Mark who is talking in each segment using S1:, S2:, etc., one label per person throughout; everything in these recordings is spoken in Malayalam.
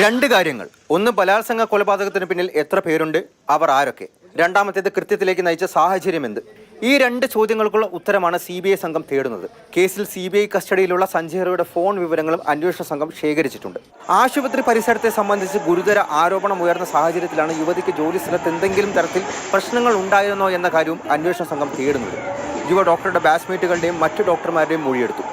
S1: രണ്ട് കാര്യങ്ങൾ. ഒന്ന്, ബലാത്സംഗ കൊലപാതകത്തിന് പിന്നിൽ എത്ര പേരുണ്ട്, അവർ ആരൊക്കെ? രണ്ടാമത്തേത്, കൃത്യത്തിലേക്ക് നയിച്ച സാഹചര്യം എന്ത്? ഈ രണ്ട് ചോദ്യങ്ങൾക്കുള്ള ഉത്തരമാണ് CBI സംഘം തേടുന്നത്. കേസിൽ CBI കസ്റ്റഡിയിലുള്ള സഞ്ജയ് ഫോൺ വിവരങ്ങളും അന്വേഷണ സംഘം ശേഖരിച്ചിട്ടുണ്ട്. ആശുപത്രി പരിസരത്തെ സംബന്ധിച്ച് ഗുരുതര ആരോപണം ഉയർന്ന സാഹചര്യത്തിലാണ് യുവതിക്ക് ജോലി സ്ഥലത്ത് എന്തെങ്കിലും തരത്തിൽ പ്രശ്നങ്ങൾ ഉണ്ടായിരുന്നോ എന്ന കാര്യവും അന്വേഷണ സംഘം തേടുന്നത്. യുവ ഡോക്ടറുടെ ബാച്ച്മേറ്റുകളുടെയും മറ്റു ഡോക്ടർമാരുടെയും മൊഴിയെടുത്തു.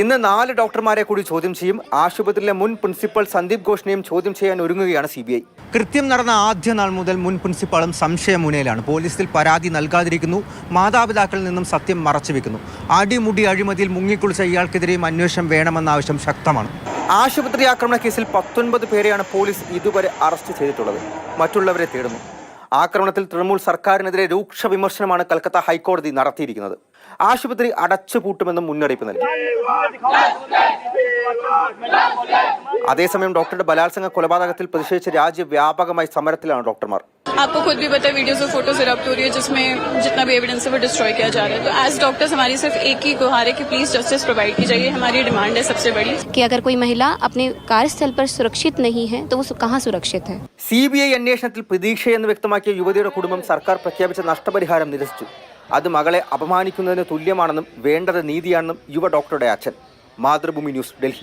S1: ഇന്ന് 4 ഡോക്ടർമാരെ കൂടി ചോദ്യം ചെയ്യും. ആശുപത്രിയിലെ മുൻ പ്രിൻസിപ്പൽ സന്ദീപ് ഘോഷിനെയും ചോദ്യം ചെയ്യാൻ ഒരുങ്ങുകയാണ് CBI. കൃത്യം നടന്ന ആദ്യ നാൾ മുതൽ മുൻ പ്രിൻസിപ്പാളും സംശയമുനയിലാണ്. പോലീസിൽ പരാതി നൽകാതിരിക്കുന്നു, മാതാപിതാക്കളിൽ നിന്നും സത്യം മറച്ചുവെക്കുന്നു. അടിമുടി അഴിമതിയിൽ മുങ്ങിക്കുളിച്ച ഇയാൾക്കെതിരെയും അന്വേഷണം വേണമെന്ന ആവശ്യം ശക്തമാണ്. ആശുപത്രി ആക്രമണ കേസിൽ 19 പേരെയാണ് പോലീസ് ഇതുവരെ അറസ്റ്റ് ചെയ്തിട്ടുള്ളത്. മറ്റുള്ളവരെ തേടുന്നു. ആക്രമണത്തിൽ തൃണമൂൽ സർക്കാരിനെതിരെ രൂക്ഷ വിമർശനമാണ് കൽക്കത്ത ഹൈക്കോടതി നടത്തിയിരിക്കുന്നത്. ആശുപത്രി അടച്ചുപൂട്ടുമെന്നും മുന്നറിയിപ്പ് നൽകി. അതേസമയം ഡോക്ടറുടെ ബലാത്സംഗ കൊലപാതകത്തിൽ പ്രതിഷേധിച്ച് രാജ്യവ്യാപകമായി സമരത്തിലാണ് ഡോക്ടർമാർ.
S2: आपको खुद भी पता है वीडियोस और फोटोज इरप्ट हो रही है जिसमें जितना भी एविडेंस है वो डिस्ट्रॉय किया जा रहा है. तो एज डॉक्टर्स हमारी सिर्फ एक ही गुहार है कि प्लीज जस्टिस प्रोवाइड की जाइए. हमारी डिमांड है सबसे बड़ी
S3: कि अगर कोई महिला अपने कार्यस्थल पर सुरक्षित नहीं है तो वो कहाँ सुरक्षित है.
S1: CBI അന്വേഷണത്തിൽ പ്രതീക്ഷയെന്ന് വ്യക്തമാക്കിയ യുവതിയുടെ കുടുംബം സർക്കാർ പ്രഖ്യാപിച്ച നഷ്ടപരിഹാരം നിരസിച്ചു. അത് മകളെ അപമാനിക്കുന്നതിന് തുല്യമാണെന്നും വേണ്ടത് നീതിയാണെന്നും യുവ ഡോക്ടറുടെ അച്ഛൻ. മാതൃഭൂമി ന്യൂസ്, ഡൽഹി.